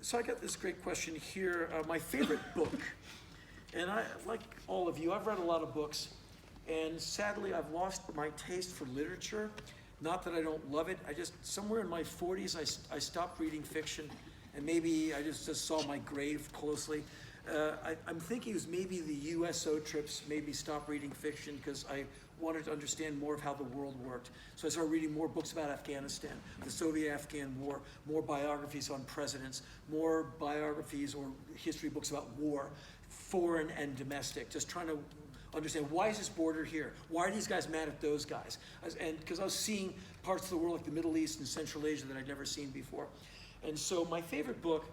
So I got this great question here. My favorite book, and I, like all of you, I've read a lot of books, and sadly I've lost my taste for literature. Not that I don't love it, I just, somewhere in my 40s, I stopped reading fiction, and maybe I just saw my grave closely. I'm thinking it was maybe the USO trips made me stop reading fiction because I wanted to understand more of how the world worked. So I started reading more books about Afghanistan, the Soviet-Afghan War, more biographies on presidents, more biographies or history books about war, foreign and domestic, just trying to understand why is this border here? Why are these guys mad at those guys? And because I was seeing parts of the world like the Middle East and Central Asia that I'd never seen before. And so my favorite book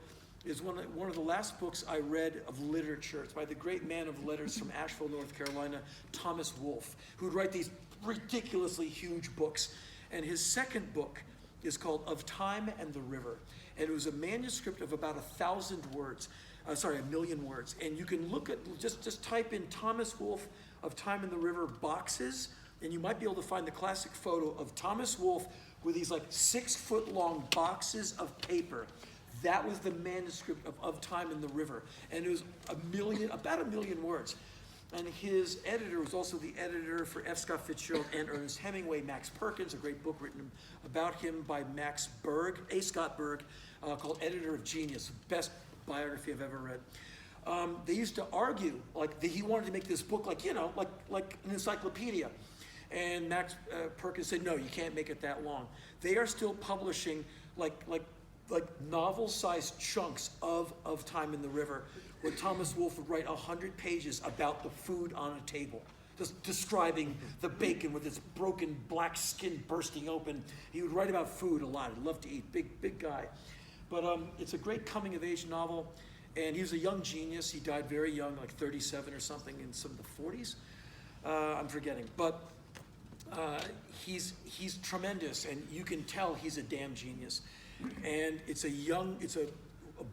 is one of the last books I read of literature. It's by the great man of letters from Asheville, North Carolina, Thomas Wolfe, who would write these ridiculously huge books. And his second book is called Of Time and the River. And it was a manuscript of about 1,000 words. Sorry, 1,000,000 words. And you can look at, just type in Thomas Wolfe, Of Time and the River boxes, and you might be able to find the classic photo of Thomas Wolfe with these like 6-foot-long boxes of paper. That was the manuscript of Time and the River. And it was about 1,000,000 words. And his editor was also the editor for F. Scott Fitzgerald and Ernest Hemingway. Max Perkins, a great book written about him by Max Berg, A. Scott Berg, called Editor of Genius, best biography I've ever read. They used to argue, like he wanted to make this book like an encyclopedia. And Max Perkins said, no, you can't make it that long. They are still publishing like novel-sized chunks of Time in the River, where Thomas Wolfe would write 100 pages about the food on a table, just describing the bacon with its broken black skin bursting open. He would write about food a lot. He loved to eat, big guy. But it's a great coming-of-age novel, and he was a young genius. He died very young, like 37 or something, in some of the 40s. I'm forgetting, but he's tremendous, and you can tell he's a damn genius. And it's a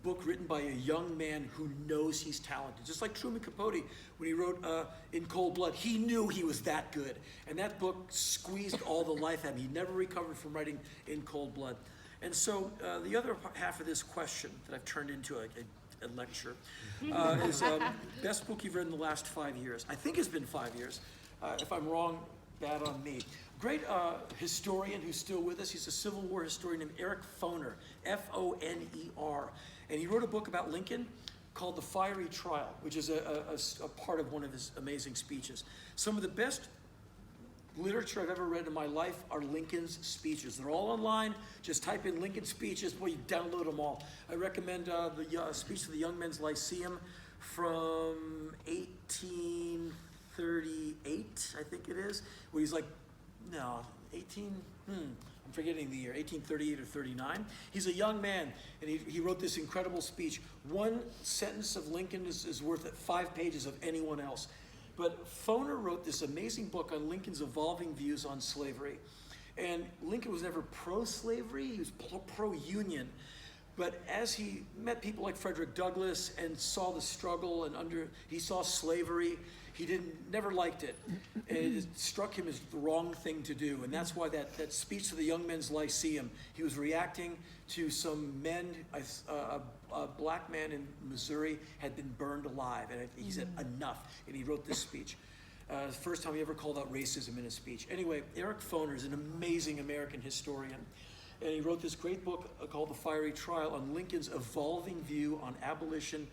book written by a young man who knows he's talented. Just like Truman Capote, when he wrote In Cold Blood, he knew he was that good. And that book squeezed all the life out of him. He never recovered from writing In Cold Blood. And so the other half of this question that I've turned into a lecture is best book you've read in the last 5 years. I think it's been 5 years. If I'm wrong, bad on me. Great historian who's still with us. He's a Civil War historian named Eric Foner, Foner. And he wrote a book about Lincoln called The Fiery Trial, which is a part of one of his amazing speeches. Some of the best literature I've ever read in my life are Lincoln's speeches. They're all online. Just type in Lincoln speeches. Boy, you download them all. I recommend the speech of the Young Men's Lyceum from 1838, I think it is, where he's like, no, I'm forgetting the year, 1838 or 39. He's a young man, and he wrote this incredible speech. One sentence of Lincoln is worth 5 pages of anyone else. But Foner wrote this amazing book on Lincoln's evolving views on slavery. And Lincoln was never pro-slavery, he was pro-union. But as he met people like Frederick Douglass and saw the struggle and he saw slavery, he never liked it. And it struck him as the wrong thing to do. And that's why that speech to the Young Men's Lyceum, he was reacting to some men, a black man in Missouri had been burned alive. And he said, enough. And he wrote this speech. The first time he ever called out racism in a speech. Anyway, Eric Foner is an amazing American historian. And he wrote this great book called The Fiery Trial on Lincoln's evolving view on abolition,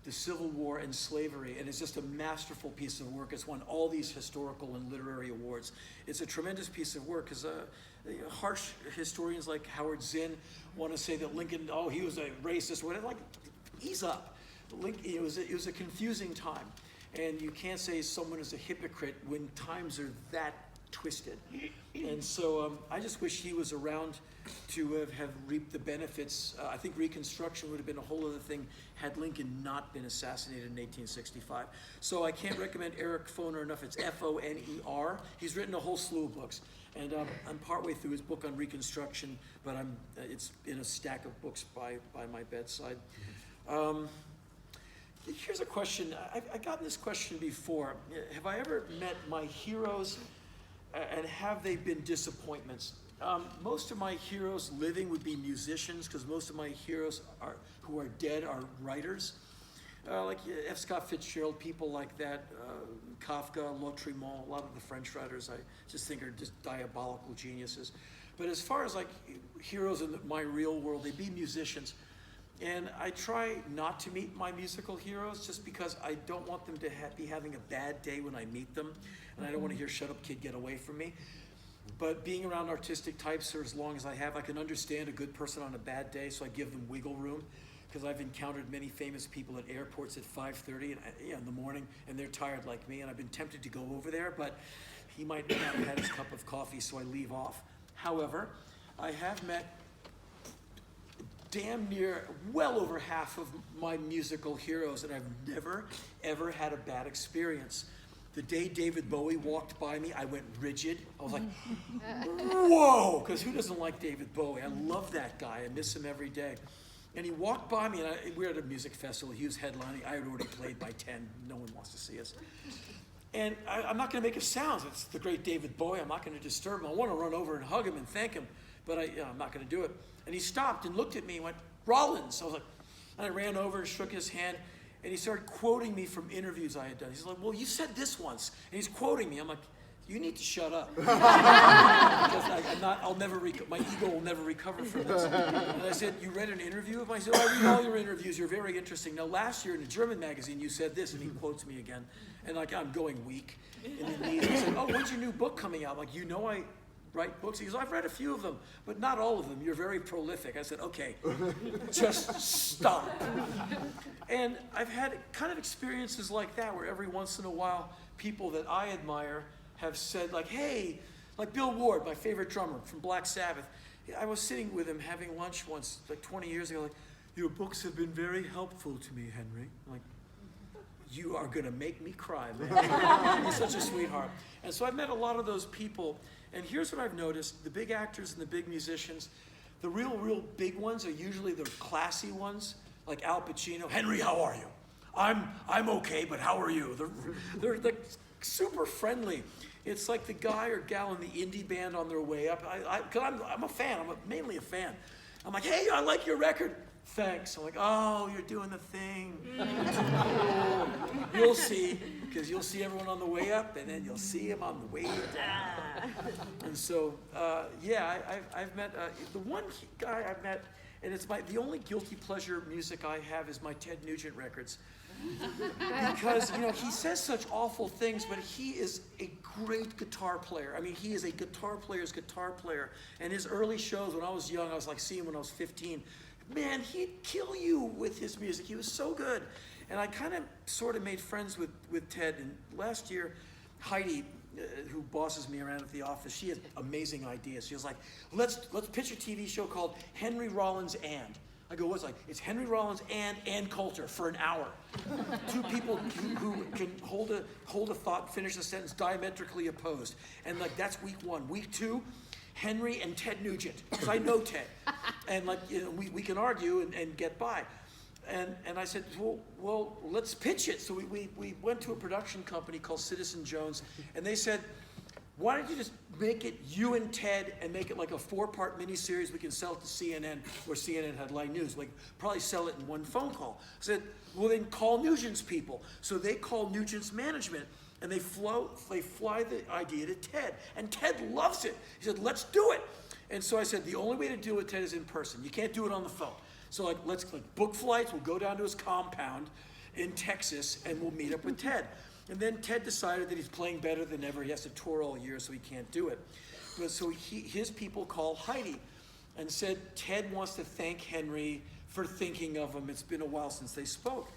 the Civil War, and slavery. And it's just a masterful piece of work. It's won all these historical and literary awards. It's a tremendous piece of work because harsh historians like Howard Zinn want to say that Lincoln, he was a racist, whatever. Like, ease up. It was a confusing time. And you can't say someone is a hypocrite when times are that twisted. And so I just wish he was around to have reaped the benefits. I think Reconstruction would have been a whole other thing had Lincoln not been assassinated in 1865. So I can't recommend Eric Foner enough. It's Foner. He's written a whole slew of books. And I'm partway through his book on Reconstruction, but it's in a stack of books by my bedside. Here's a question. I've gotten this question before. Have I ever met my heroes, and have they been disappointments? Most of my heroes living would be musicians, because most of my heroes who are dead are writers. Like F. Scott Fitzgerald, people like that, Kafka, Lautréamont, a lot of the French writers I just think are just diabolical geniuses. But as far as like heroes in my real world, they'd be musicians. And I try not to meet my musical heroes just because I don't want them to be having a bad day when I meet them. And I don't want to hear "shut up kid, get away from me." But being around artistic types for as long as I have, I can understand a good person on a bad day, so I give them wiggle room. Because I've encountered many famous people at airports at 5:30 in the morning, and they're tired like me, and I've been tempted to go over there, but he might not have had his cup of coffee, so I leave off. However, I have met damn near well over half of my musical heroes, and I've never, ever had a bad experience. The day David Bowie walked by me, I went rigid. I was like, whoa, because who doesn't like David Bowie? I love that guy. I miss him every day. And he walked by me, and we were at a music festival. He was headlining. I had already played by 10. No one wants to see us. And I'm not going to make a sound. It's the great David Bowie. I'm not going to disturb him. I want to run over and hug him and thank him, but I'm not going to do it. And he stopped and looked at me and went, "Rollins." I was like, and I ran over and shook his hand, and he started quoting me from interviews I had done. He's like, "Well, you said this once." And he's quoting me. I'm like, "You need to shut up." Because my ego will never recover from this. And I said, "You read an interview of mine?" He said, "Oh, I read all your interviews. You're very interesting. Now, last year in a German magazine, you said this," and he quotes me again. And like, I'm going weak in the knees. He said, "Oh, when's your new book coming out?" I'm like, "You know I write books?" He goes, "I've read a few of them, but not all of them. You're very prolific." I said, "Okay, just stop." And I've had kind of experiences like that, where every once in a while, people that I admire have said, like, "Hey," like Bill Ward, my favorite drummer from Black Sabbath. I was sitting with him having lunch once, like 20 years ago, like, "Your books have been very helpful to me, Henry." I'm like, "You are gonna make me cry, man." He's such a sweetheart. And so I've met a lot of those people, and here's what I've noticed: the big actors and the big musicians, the real big ones are usually the classy ones, like Al Pacino. "Henry, how are you?" I'm okay, but how are you?" They're like super friendly. It's like the guy or gal in the indie band on their way up. Cause I'm a fan. I'm mainly a fan. I'm like, "Hey, I like your record." "Thanks." I'm like, "Oh, you're doing the thing. You'll see, because you'll see everyone on the way up, and then you'll see him on the way down." And so, I've met the one guy I've met, and it's the only guilty pleasure music I have is my Ted Nugent records. Because, he says such awful things, but he is a great guitar player. I mean, he is a guitar player's guitar player. And his early shows, when I was young, I was like seeing him when I was 15. Man, he'd kill you with his music. He was so good. And I kind of sort of made friends with Ted. And last year, Heidi, who bosses me around at the office, she has amazing ideas. She was like, let's pitch a TV show called Henry Rollins and. I go, "What's like?" "It's Henry Rollins and Coulter for an hour." Two people who can hold a thought, finish a sentence diametrically opposed. And like, that's week one. Week two, Henry and Ted Nugent, because I know Ted. And like, we can argue and get by. And I said, well, let's pitch it. So we went to a production company called Citizen Jones, and they said, "Why don't you just make it you and Ted and make it like a 4-part miniseries? We can sell it to CNN, where CNN headline news. Like, probably sell it in one phone call." I said, "Well, then call Nugent's people." So they call Nugent's management, and they fly the idea to Ted. And Ted loves it. He said, "Let's do it." And so I said, the only way to do it, Ted, is in person. You can't do it on the phone. So let's book flights. We'll go down to his compound in Texas, and we'll meet up with Ted. And then Ted decided that he's playing better than ever. He has to tour all year, so he can't do it. But so his people called Heidi and said, "Ted wants to thank Henry for thinking of him. It's been a while since they spoke."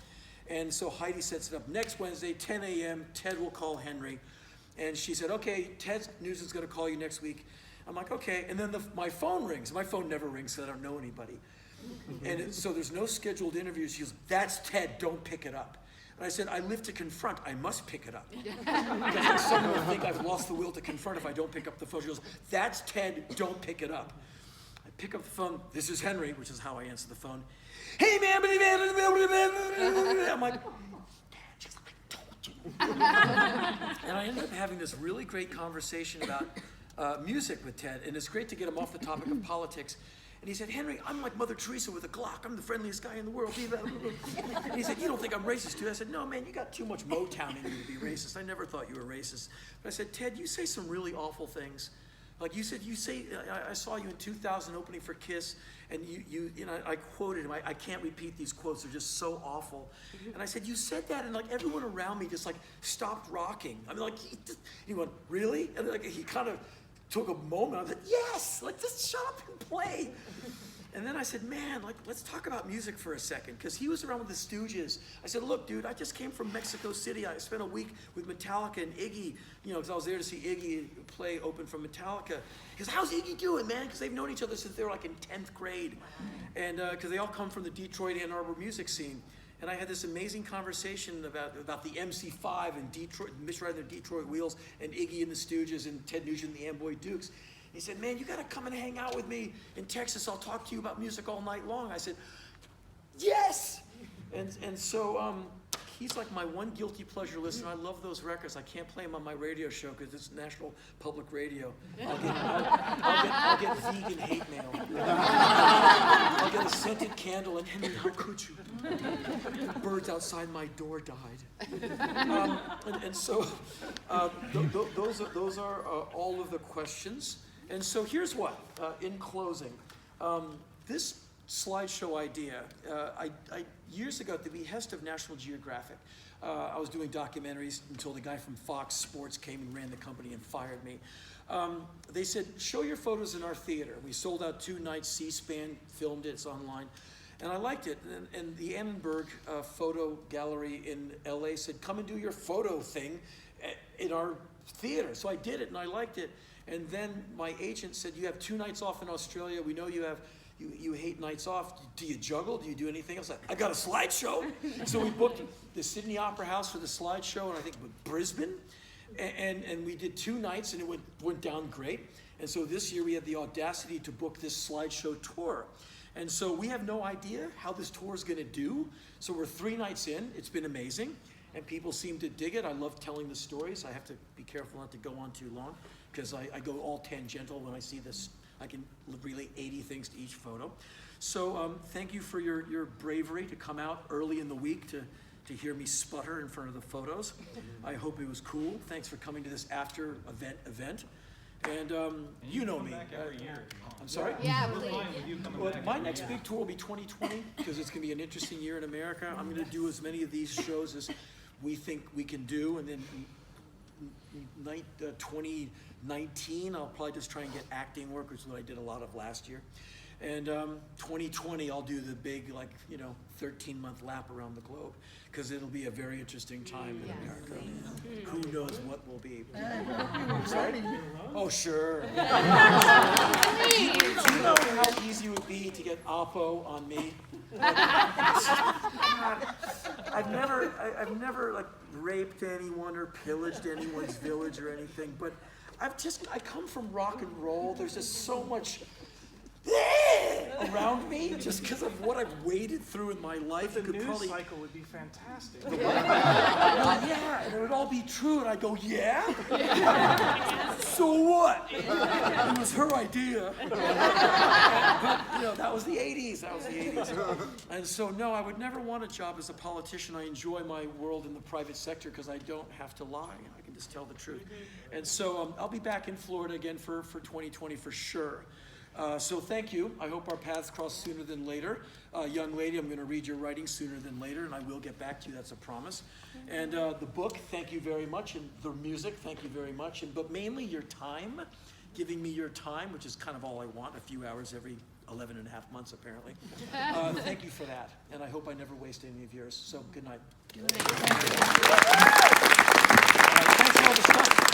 And so Heidi sets it up. Next Wednesday, 10 a.m., Ted will call Henry. And she said, "Okay, Ted Nugent's going to call you next week." I'm like, "Okay." And then my phone rings. My phone never rings, so I don't know anybody. And so there's no scheduled interviews. She goes, "That's Ted. Don't pick it up." And I said, "I live to confront. I must pick it up." Because someone will think I've lost the will to confront if I don't pick up the phone. She goes, "That's Ted. Don't pick it up." I pick up the phone. "This is Henry," which is how I answer the phone. "Hey, man." I'm like, "She's like, I told you." And I ended up having this really great conversation about music with Ted, and it's great to get him off the topic of politics. And he said, Henry, I'm like Mother Teresa with a Glock. I'm the friendliest guy in the world. And he said, you don't think I'm racist, do you? I said, no, man, you got too much Motown in you to be racist. I never thought you were racist. But I said, Ted, you say some really awful things. Like you said, I saw you in 2000 opening for KISS, and you know, I quoted him. I can't repeat these quotes. They're just so awful. And I said, you said that, and like everyone around me just like stopped rocking. I mean, like he went, really? And like he kind of took a moment. I was like, yes, like just shut up and play. And then I said, man, like let's talk about music for a second, because he was around with the Stooges. I said, look, dude, I just came from Mexico City. I spent a week with Metallica and Iggy, you know, because I was there to see Iggy play open from Metallica. He goes, how's Iggy doing, man? Because they've known each other since they were like in 10th grade. And because they all come from the Detroit, Ann Arbor music scene. And I had this amazing conversation about the MC5 and Detroit, Mitch riding their Detroit wheels, and Iggy and the Stooges and Ted Nugent and the Amboy Dukes. He said, man, you gotta come and hang out with me in Texas. I'll talk to you about music all night long. I said, yes! And so he's like my one guilty pleasure listener. I love those records. I can't play them on my radio show because it's National Public Radio. I'll get vegan hate mail. I'll get a scented candle, and Henry, how could you? The birds outside my door died. So those are all of the questions. And so here's what, in closing, this slideshow idea, I years ago at the behest of National Geographic, I was doing documentaries until the guy from Fox Sports came and ran the company and fired me. They said, show your photos in our theater. We sold out 2 nights, C-SPAN filmed it, it's online. And I liked it, and the Annenberg Photo Gallery in LA said, come and do your photo thing in our theater. So I did it, and I liked it. And then my agent said, you have 2 nights off in Australia. We know you have, you hate nights off. Do you juggle? Do you do anything else? I got a slideshow. So we booked the Sydney Opera House for the slideshow, and I think Brisbane. And we did 2 nights, and it went down great. And so this year we had the audacity to book this slideshow tour. And so we have no idea how this tour is going to do. So we're 3 nights in. It's been amazing. And people seem to dig it. I love telling the stories. I have to be careful not to go on too long, because I go all tangential when I see this. I can relate 80 things to each photo. So thank you for your bravery to come out early in the week to hear me sputter in front of the photos. I hope it was cool. Thanks for coming to this after event. And you know me. I'm sorry? Yeah, please. Well, my next big tour will be 2020, because it's going to be an interesting year in America. I'm going to do as many of these shows as we think we can do, and then 2019, I'll probably just try and get acting work, which is what I did a lot of last year. And 2020, I'll do the big, 13-month lap around the globe, because it'll be a very interesting time in America. Who knows what will be. Sorry? Oh, sure. Do you know how easy it would be to get Oppo on me? I've never raped anyone or pillaged anyone's village or anything, but I come from rock and roll. There's just so much around me, just because of what I've waded through in my life. The news cycle would be fantastic. Well, yeah, and it would all be true, and I'd go, yeah? So what? It was her idea. But, that was the 80s. And so, no, I would never want a job as a politician. I enjoy my world in the private sector because I don't have to lie. I can just tell the truth. And so I'll be back in Florida again for 2020 for sure. So thank you. I hope our paths cross sooner than later. Young lady, I'm going to read your writing sooner than later, and I will get back to you. That's a promise. And the book, thank you very much. And the music, thank you very much. But mainly your time, giving me your time, which is kind of all I want, a few hours every 11 and a half months, apparently. Thank you for that. And I hope I never waste any of yours. So good night. Thanks for all the stuff.